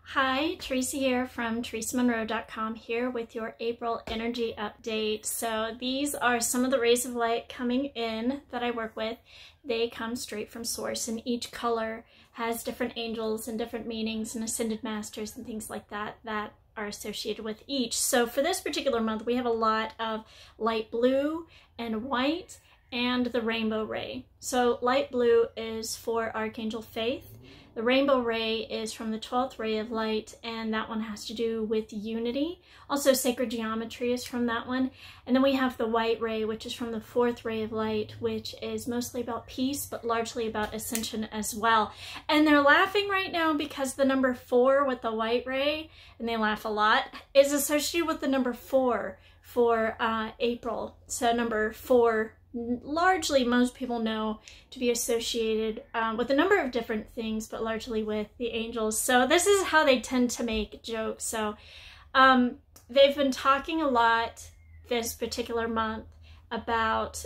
Hi, Theresa here from TheresaMonro.com here with your April energy update. So these are some of the rays of light coming in that I work with. They come straight from source, and each color has different angels and different meanings and ascended masters and things like that that are associated with each. So for this particular month, we have a lot of light blue and white and the rainbow ray. So light blue is for Archangel Faith. The rainbow ray is from the 12th ray of light, and that one has to do with unity. Also, sacred geometry is from that one. And then we have the white ray, which is from the 4th ray of light, which is mostly about peace, but largely about ascension as well. And they're laughing right now because the number 4 with the white ray, and they laugh a lot, is associated with the number 4 for April. So number 4, largely most people know to be associated with a number of different things, but largely with the angels. So this is how they tend to make jokes. So they've been talking a lot this particular month about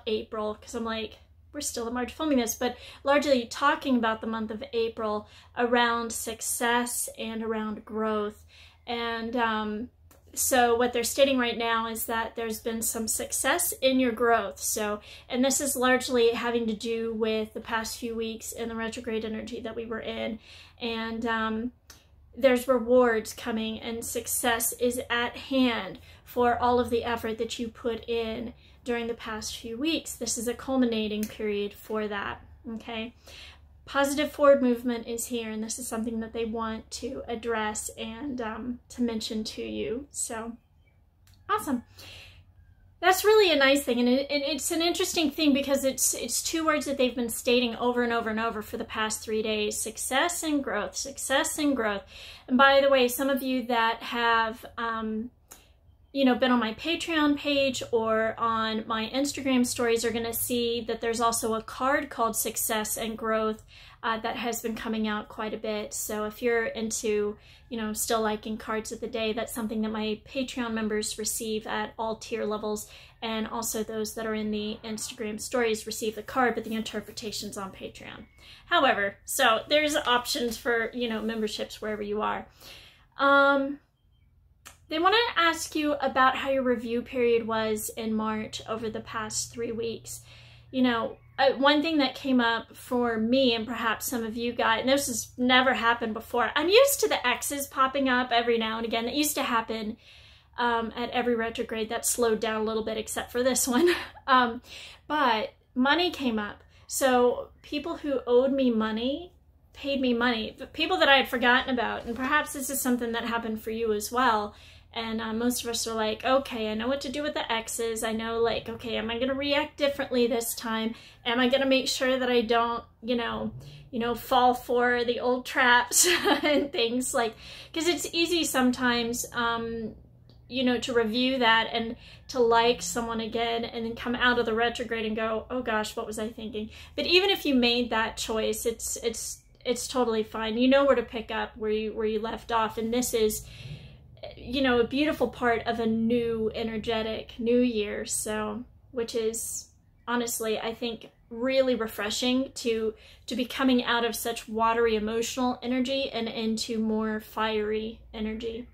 April, because I'm like, we're still in March filming this, but largely talking about the month of April around success and around growth. And so what they're stating right now is that there's been some success in your growth. So, and this is largely having to do with the past few weeks in the retrograde energy that we were in. And there's rewards coming, and success is at hand for all of the effort that you put in during the past few weeks. This is a culminating period for that, okay? Positive forward movement is here, and this is something that they want to address and to mention to you. So awesome. That's really a nice thing, and it's an interesting thing because it's two words that they've been stating over and over and over for the past 3 days: success and growth, success and growth. And by the way, some of you that have been on my Patreon page or on my Instagram stories are going to see that there's also a card called Success and Growth that has been coming out quite a bit. So if you're into, still liking cards of the day, that's something that my Patreon members receive at all tier levels, and also those that are in the Instagram stories receive the card, but the interpretation's on Patreon. However, so there's options for, memberships wherever you are. They want to ask you about how your review period was in March over the past 3 weeks. One thing that came up for me, and perhaps some of you guys, and this has never happened before, I'm used to the X's popping up every now and again. It used to happen at every retrograde. That slowed down a little bit, except for this one. But money came up. So people who owed me money paid me money. But people that I had forgotten about, and perhaps this is something that happened for you as well. And most of us are like, okay, I know what to do with the X's. I know, like, okay, am I going to react differently this time? Am I going to make sure that I don't, fall for the old traps and things like, because it's easy sometimes, to review that and to like someone again and then come out of the retrograde and go, oh gosh, what was I thinking? But even if you made that choice, it's totally fine. You know where to pick up where you left off. And this is, a beautiful part of a new energetic new year. So, which is honestly, I think, really refreshing to be coming out of such watery emotional energy and into more fiery energy.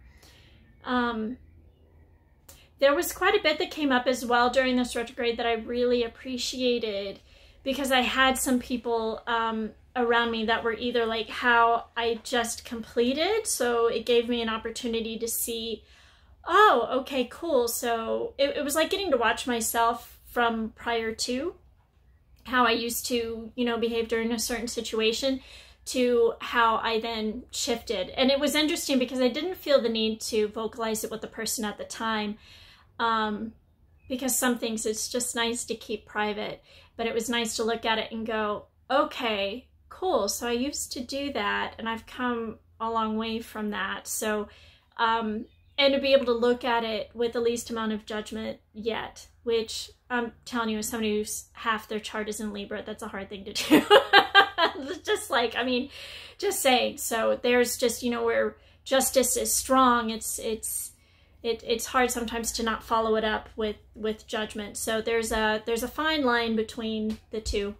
There was quite a bit that came up as well during this retrograde that I really appreciated, because I had some people around me that were either like how I just completed, so it gave me an opportunity to see, oh, okay, cool. So it was like getting to watch myself from prior to how I used to, behave during a certain situation to how I then shifted. And it was interesting because I didn't feel the need to vocalize it with the person at the time, because some things it's just nice to keep private, but it was nice to look at it and go, okay, cool. So I used to do that, and I've come a long way from that. So, and to be able to look at it with the least amount of judgment yet, which I'm telling you, as somebody who's half their chart is in Libra, that's a hard thing to do. Just like, just saying. So there's just, where justice is strong, it's hard sometimes to not follow it up with judgment. So there's a fine line between the two.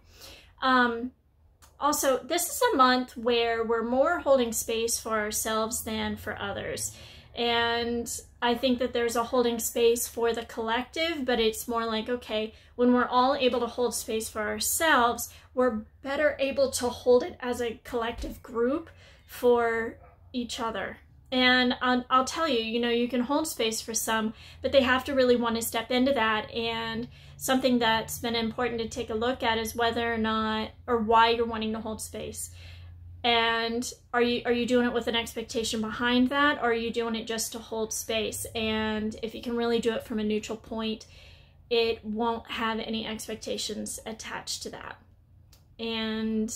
also, this is a month where we're more holding space for ourselves than for others. And I think that there's a holding space for the collective, but it's more like, okay, when we're all able to hold space for ourselves, we're better able to hold it as a collective group for each other. And I'll tell you, you know, you can hold space for some, but they have to really want to step into that. And something that's been important to take a look at is whether or not, or why you're wanting to hold space. And are you doing it with an expectation behind that, or are you doing it just to hold space? And if you can really do it from a neutral point, it won't have any expectations attached to that. And,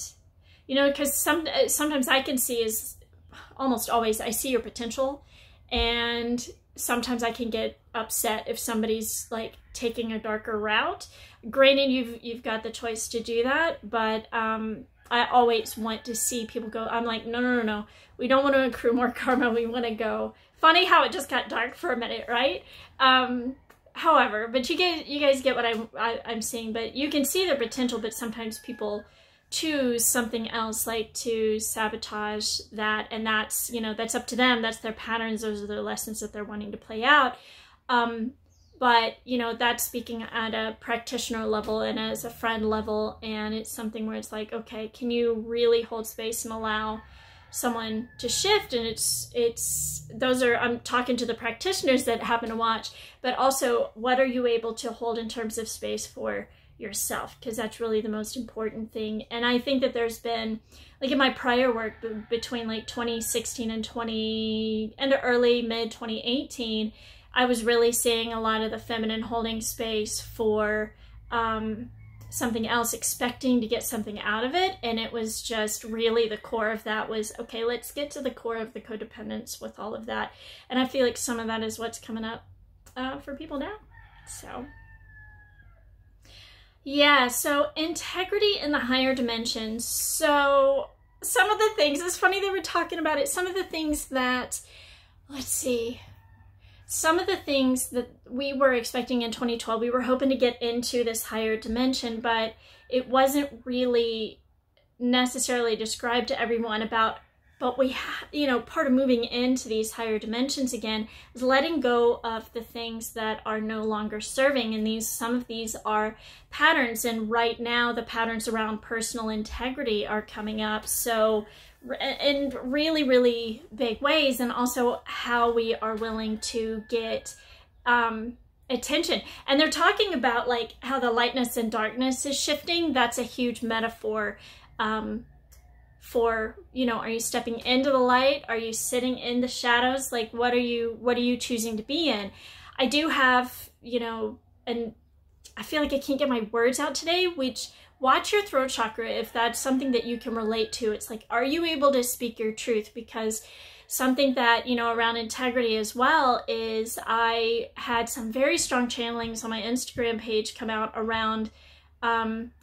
you know, because sometimes I can see, is almost always, I see your potential, and sometimes I can get upset if somebody's like taking a darker route. Granted, you've got the choice to do that, but I always want to see people go, I'm like, no. We don't want to accrue more karma. We want to go. Funny how it just got dark for a minute, right? However, but you guys get what I'm saying, but you can see the potential, but sometimes people choose something else, like to sabotage that, and that's, you know, that's up to them. That's their patterns. Those are their lessons that they're wanting to play out. But, you know, that's speaking at a practitioner level and as a friend level, and it's something where it's like, okay, can you really hold space and allow someone to shift? And those are, I'm talking to the practitioners that happen to watch, but also what are you able to hold in terms of space for yourself? Because that's really the most important thing. And I think that there's been, like in my prior work between like 2016 and early mid 2018, I was really seeing a lot of the feminine holding space for something else, expecting to get something out of it. And it was just really the core of that was, okay, let's get to the core of the codependence with all of that. And I feel like some of that is what's coming up for people now. So yeah, so integrity in the higher dimensions. So some of the things, it's funny they were talking about it, some of the things that, let's see, some of the things that we were expecting in 2012, we were hoping to get into this higher dimension, but it wasn't really necessarily described to everyone about, but we, you know, part of moving into these higher dimensions again is letting go of the things that are no longer serving. And some of these are patterns. And right now the patterns around personal integrity are coming up. So in really, really big ways, and also how we are willing to get attention. And they're talking about like how the lightness and darkness is shifting. That's a huge metaphor for, you know, are you stepping into the light? Are you sitting in the shadows? Like, what are you choosing to be in? I do have, you know, and I feel like I can't get my words out today, which, watch your throat chakra if that's something that you can relate to. It's like, are you able to speak your truth? Because something that, you know, around integrity as well is I had some very strong channelings on my Instagram page come out around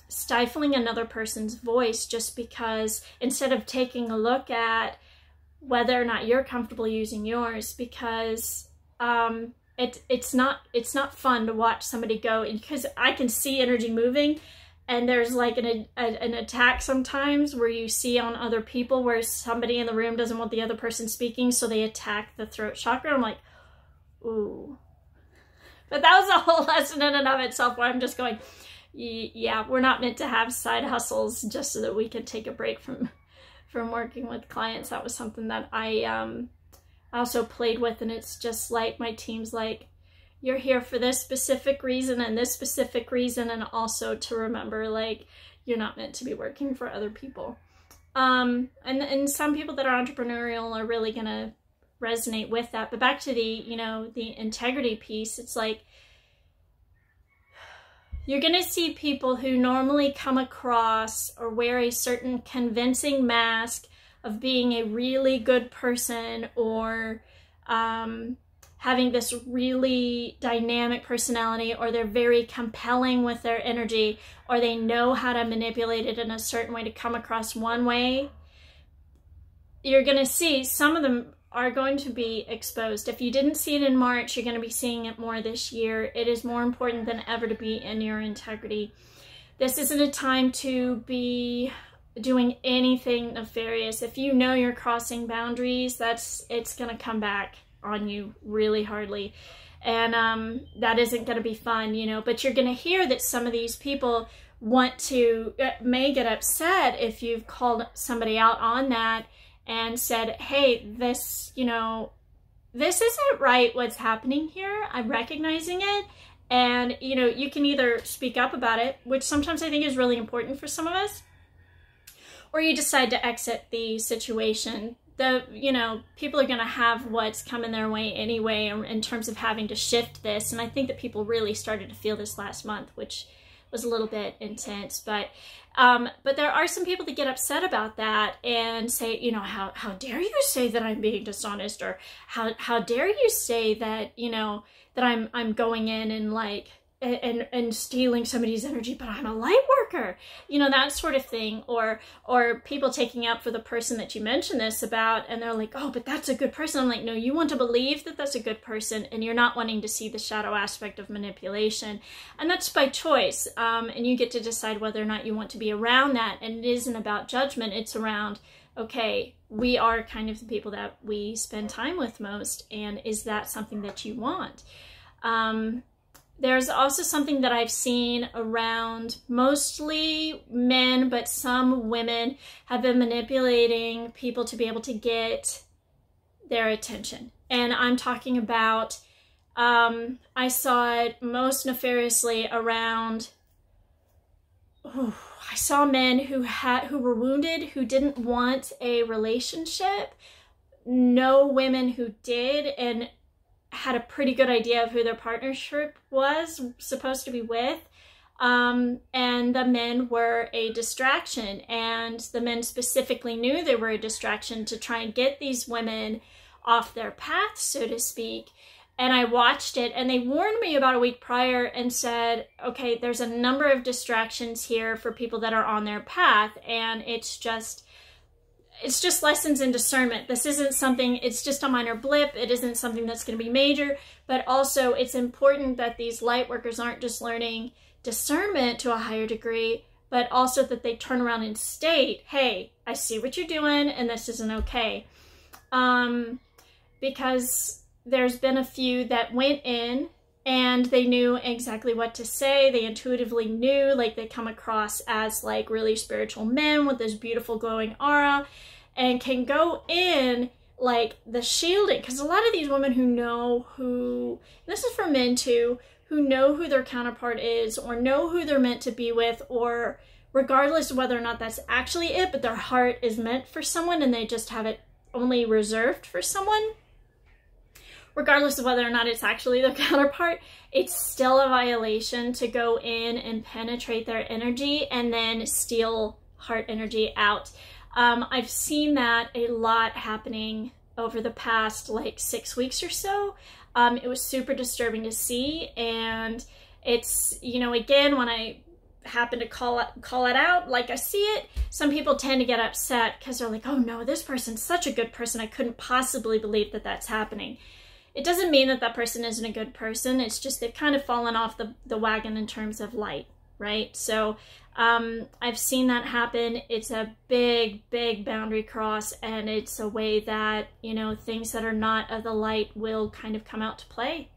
stifling another person's voice, just because instead of taking a look at whether or not you're comfortable using yours, because it's not fun to watch somebody go, and because I can see energy moving, and there's like an attack sometimes where you see on other people where somebody in the room doesn't want the other person speaking, so they attack the throat chakra. I'm like, ooh. But that was a whole lesson in and of itself where I'm just going, yeah, we're not meant to have side hustles just so that we can take a break from working with clients. That was something that I also played with, and it's just like my team's like, you're here for this specific reason and this specific reason, and also to remember, like, you're not meant to be working for other people. And some people that are entrepreneurial are really gonna resonate with that. But back to the, you know, the integrity piece, it's like, you're going to see people who normally come across or wear a certain convincing mask of being a really good person, or having this really dynamic personality, or they're very compelling with their energy, or they know how to manipulate it in a certain way to come across one way. You're going to see some of them are going to be exposed. If you didn't see it in March, you're going to be seeing it more this year. It is more important than ever to be in your integrity. This isn't a time to be doing anything nefarious. If you know you're crossing boundaries, it's gonna come back on you really hardly. And that isn't gonna be fun, you know, but you're gonna hear that some of these people may get upset if you've called somebody out on that and said, hey, this, you know, this isn't right what's happening here. I'm recognizing it. And, you know, you can either speak up about it, which sometimes I think is really important for some of us, or you decide to exit the situation. You know, people are going to have what's coming their way anyway in terms of having to shift this. And I think that people really started to feel this last month, which was a little bit intense. But there are some people that get upset about that and say, you know, how dare you say that I'm being dishonest, or how dare you say that, you know, that I'm going in and like and stealing somebody's energy, but I'm a light worker, you know, that sort of thing. Or people taking up for the person that you mentioned this about, and they're like, oh, but that's a good person. I'm like, no, you want to believe that that's a good person, and you're not wanting to see the shadow aspect of manipulation. And that's by choice. And you get to decide whether or not you want to be around that. And it isn't about judgment. It's around, okay, we are kind of the people that we spend time with most, and is that something that you want? There's also something that I've seen around mostly men, but some women have been manipulating people to be able to get their attention. And I'm talking about, I saw it most nefariously around, I saw men who were wounded, who didn't want a relationship, know women who did, and had a pretty good idea of who their partnership was supposed to be with. And the men were a distraction, and the men specifically knew they were a distraction to try and get these women off their path, so to speak. And I watched it, and they warned me about a week prior and said, okay, there's a number of distractions here for people that are on their path, and it's just lessons in discernment. This isn't something, it's just a minor blip. It isn't something that's going to be major, but also it's important that these light workers aren't just learning discernment to a higher degree, but also that they turn around and state, hey, I see what you're doing, and this isn't okay. Because there's been a few that went in and they knew exactly what to say. They intuitively knew, like they come across as like really spiritual men with this beautiful glowing aura, and can go in like the shielding. Because a lot of these women who know who, this is for men too, who know who their counterpart is, or know who they're meant to be with, or regardless of whether or not that's actually it, but their heart is meant for someone and they just have it only reserved for someone. Regardless of whether or not it's actually their counterpart, it's still a violation to go in and penetrate their energy and then steal heart energy out. I've seen that a lot happening over the past like 6 weeks or so. It was super disturbing to see, and it's, you know, again, when I happen to call it out like I see it, some people tend to get upset because they're like, oh no, this person's such a good person, I couldn't possibly believe that that's happening. It doesn't mean that that person isn't a good person. It's just they've kind of fallen off the wagon in terms of light, right? So I've seen that happen. It's a big, big boundary cross, and it's a way that, you know, things that are not of the light will kind of come out to play.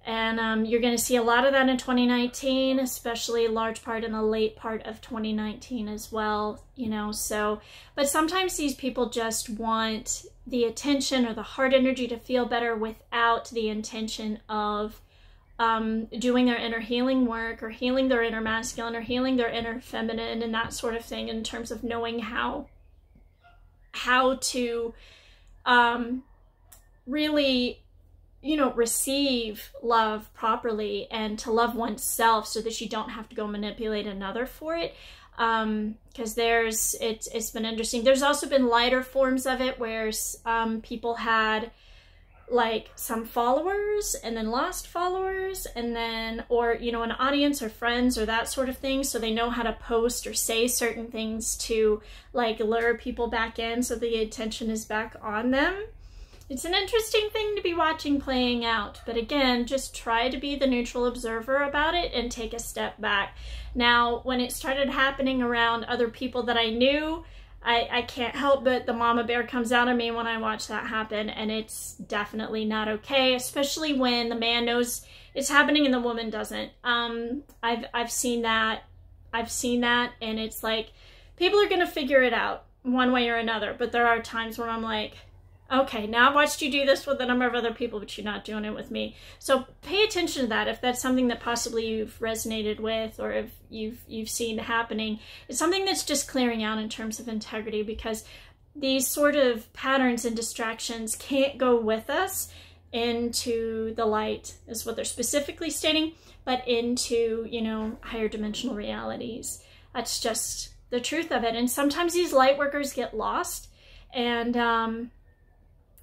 And you're going to see a lot of that in 2019, especially a large part in the late part of 2019 as well, you know. So, but sometimes these people just want the attention or the heart energy to feel better without the intention of doing their inner healing work, or healing their inner masculine, or healing their inner feminine, and that sort of thing, in terms of knowing how to really, you know, receive love properly and to love oneself so that you don't have to go manipulate another for it. Because it's been interesting. There's also been lighter forms of it where people had like some followers and then lost followers, and then, or, you know, an audience or friends or that sort of thing. So they know how to post or say certain things to like lure people back in so the attention is back on them. it's an interesting thing to be watching playing out. But again, just try to be the neutral observer about it and take a step back. Now, when it started happening around other people that I knew, I can't help but the mama bear comes out of me when I watch that happen, and it's definitely not okay, especially when the man knows it's happening and the woman doesn't. I've seen that. And it's like, people are gonna figure it out one way or another, but there are times where I'm like, okay, now I've watched you do this with a number of other people, but you're not doing it with me. So pay attention to that. If that's something that possibly you've resonated with, or if you've seen happening, it's something that's just clearing out in terms of integrity, because these sort of patterns and distractions can't go with us into the light, is what they're specifically stating, but into, you know, higher dimensional realities. That's just the truth of it. And sometimes these light workers get lost and,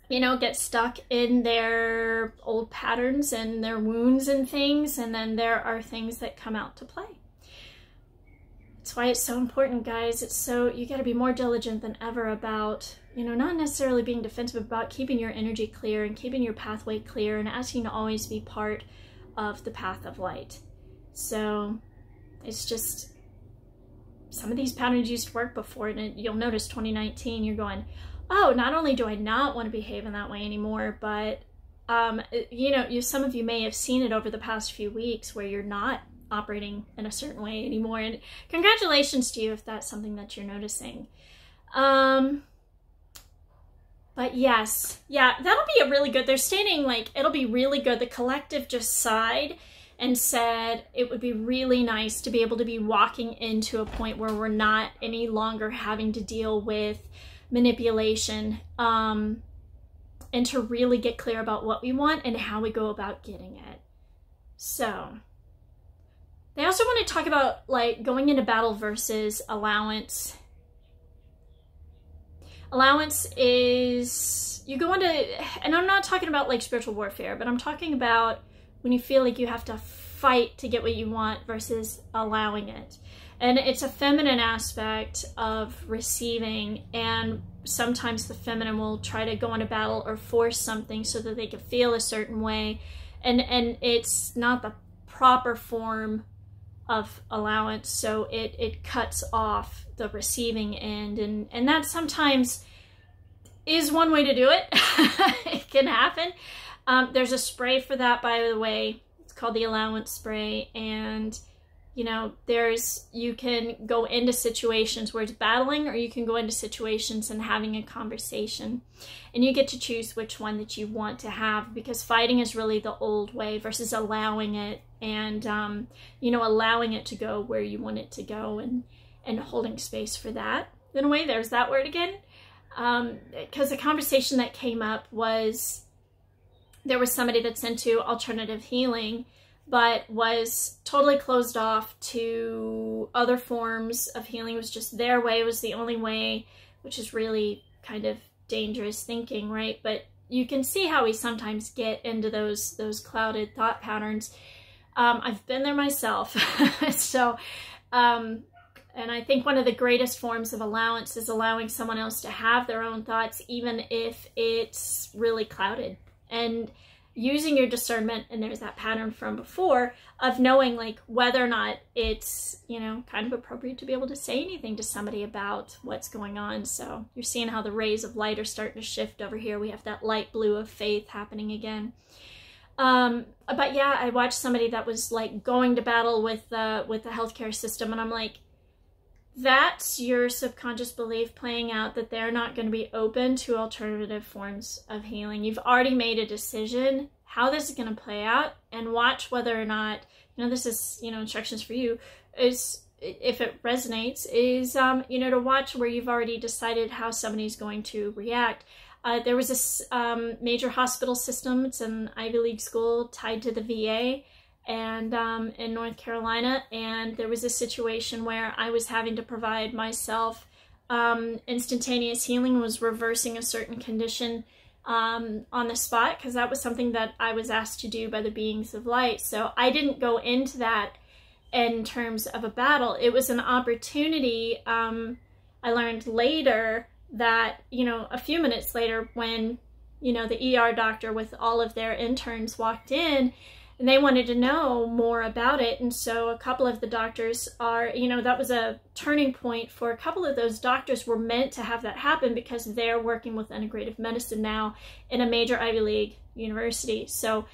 you know, get stuck in their old patterns and their wounds and things, and then there are things that come out to play. That's why it's so important, guys. You got to be more diligent than ever about, you know, not necessarily being defensive, about keeping your energy clear and keeping your pathway clear and asking to always be part of the path of light. So it's just, some of these patterns used to work before, and you'll notice 2019, you're going, oh, not only do I not want to behave in that way anymore, but, you know, some of you may have seen it over the past few weeks where you're not operating in a certain way anymore. And congratulations to you if that's something that you're noticing. But yes, yeah, that'll be a really good, they're stating like, it'll be really good. The collective just sighed and said it would be really nice to be able to be walking into a point where we're not any longer having to deal with manipulation, and to really get clear about what we want and how we go about getting it. So they also want to talk about like going into battle versus allowance. Allowance is, you go into, and I'm not talking about like spiritual warfare, but I'm talking about when you feel like you have to fight to get what you want versus allowing it. And it's a feminine aspect of receiving, and sometimes the feminine will try to go into battle or force something so that they can feel a certain way, and it's not the proper form of allowance, so it cuts off the receiving end, and that sometimes is one way to do it. It can happen. There's a spray for that, by the way. It's called the allowance spray, and you know, you can go into situations where it's battling, or you can go into situations and having a conversation, and you get to choose which one that you want to have, because fighting is really the old way versus allowing it, and you know, allowing it to go where you want it to go, and holding space for that. In a way, there's that word again, because the conversation that came up was, there was somebody that's into alternative healing, but was totally closed off to other forms of healing. It was just their way, was the only way, which is really kind of dangerous thinking, right? But you can see how we sometimes get into those clouded thought patterns. I've been there myself. So, and I think one of the greatest forms of allowance is allowing someone else to have their own thoughts, even if it's really clouded, and using your discernment. And there's that pattern from before of knowing like whether or not it's, you know, kind of appropriate to be able to say anything to somebody about what's going on. So you're seeing how the rays of light are starting to shift over here. We have that light blue of faith happening again. But yeah, I watched somebody that was like going to battle with the healthcare system, and I'm like, that's your subconscious belief playing out that they're not going to be open to alternative forms of healing. You've already made a decision how this is going to play out, and watch whether or not, you know, this is, you know, instructions for you, is, if it resonates, is, you know, to watch where you've already decided how somebody's going to react. There was this major hospital system, it's an Ivy League school tied to the VA, and in North Carolina, and there was a situation where I was having to provide myself instantaneous healing, was reversing a certain condition on the spot, because that was something that I was asked to do by the beings of light. So I didn't go into that in terms of a battle. It was an opportunity. I learned later that, you know, a few minutes later, when the ER doctor with all of their interns walked in, and they wanted to know more about it. And so a couple of the doctors are, that was a turning point for a couple of those doctors were meant to have that happen because they're working with integrative medicine now in a major Ivy League university. So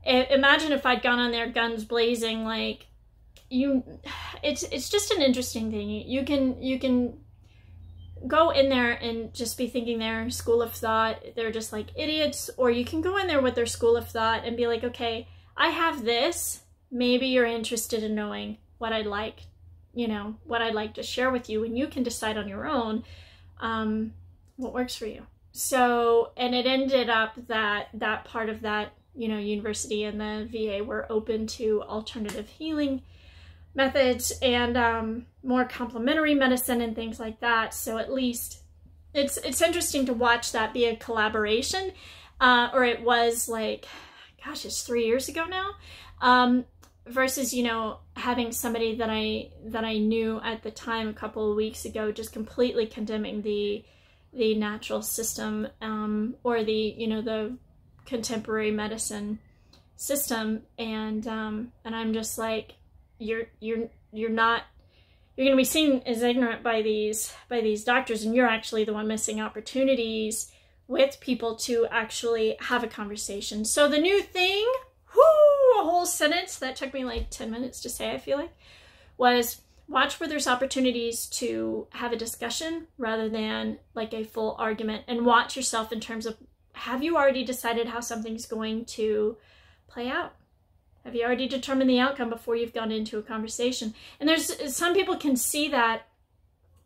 imagine if I'd gone on there guns blazing, like it's just an interesting thing. You can go in there and just be thinking their school of thought, they're just like idiots, or you can go in there with their school of thought and be like, okay, I have this, maybe you're interested in knowing what I'd like, what I'd like to share with you, and you can decide on your own what works for you. So, and it ended up that part of that, university and the VA were open to alternative healing methods and more complementary medicine and things like that. So at least it's interesting to watch that be a collaboration, or it was like, gosh, it's 3 years ago now, versus, having somebody that I knew at the time a couple of weeks ago just completely condemning the natural system, or the contemporary medicine system. And I'm just like, you're going to be seen as ignorant by these doctors, and you're actually the one missing opportunities with people to actually have a conversation. So the new thing, a whole sentence that took me like 10 minutes to say, I feel like, was watch where there's opportunities to have a discussion rather than like a full argument, and watch yourself in terms of, have you already decided how something's going to play out? Have you already determined the outcome before you've gone into a conversation? And there's some people can see that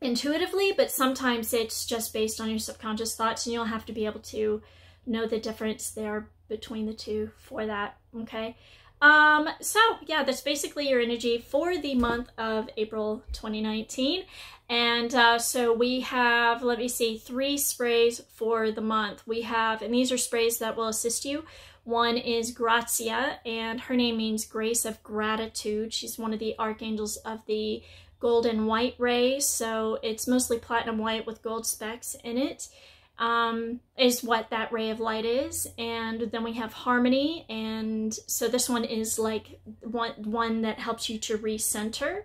intuitively, but sometimes it's just based on your subconscious thoughts, and you'll have to be able to know the difference there between the two for that, okay? So yeah, that's basically your energy for the month of April 2019. And so we have, let me see, 3 sprays for the month. We have, and these are sprays that will assist you. One is Grazia, and her name means grace of gratitude. She's one of the archangels of the golden white ray, so it's mostly platinum white with gold specks in it, is what that ray of light is. And then we have Harmony, and so this one is like one that helps you to recenter.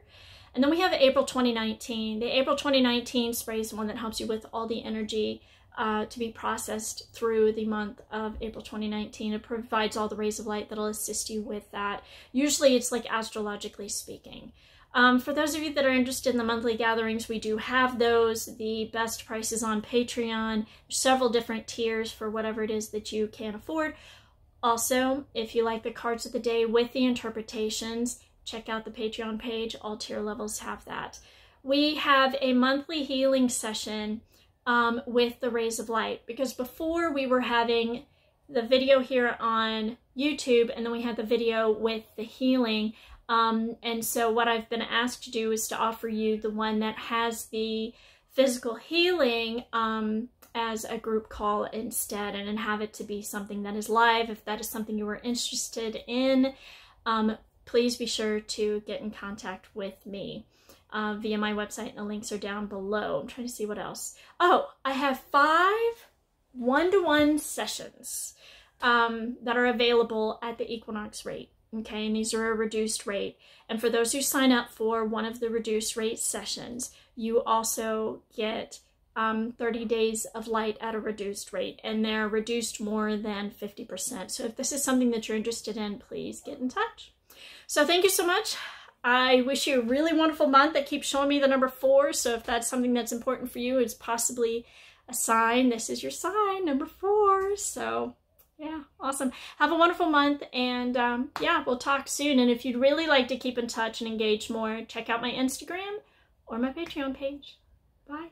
And then we have April 2019. The April 2019 spray is the one that helps you with all the energy to be processed through the month of April 2019. It provides all the rays of light that'll assist you with that. Usually it's like astrologically speaking. For those of you that are interested in the monthly gatherings, we do have those. The best prices on Patreon. There's several different tiers for whatever it is that you can afford. Also, if you like the cards of the day with the interpretations, check out the Patreon page. All tier levels have that. We have a monthly healing session with the rays of light, because before we were having the video here on YouTube, and then we had the video with the healing. And so what I've been asked to do is to offer you the one that has the physical healing as a group call instead, and have it to be something that is live. If that is something you are interested in, please be sure to get in contact with me via my website, and the links are down below. I'm trying to see what else. Oh, I have 5 one-to-one sessions that are available at the Equinox rate. Okay, and these are a reduced rate. And for those who sign up for one of the reduced rate sessions, you also get 30 days of light at a reduced rate, and they're reduced more than 50%. So if this is something that you're interested in, please get in touch. So thank you so much. I wish you a really wonderful month. That keeps showing me the number 4. So if that's something that's important for you, it's possibly a sign. This is your sign, number 4. So yeah, awesome. Have a wonderful month, and yeah, we'll talk soon. And if you'd really like to keep in touch and engage more, check out my Instagram or my Patreon page. Bye.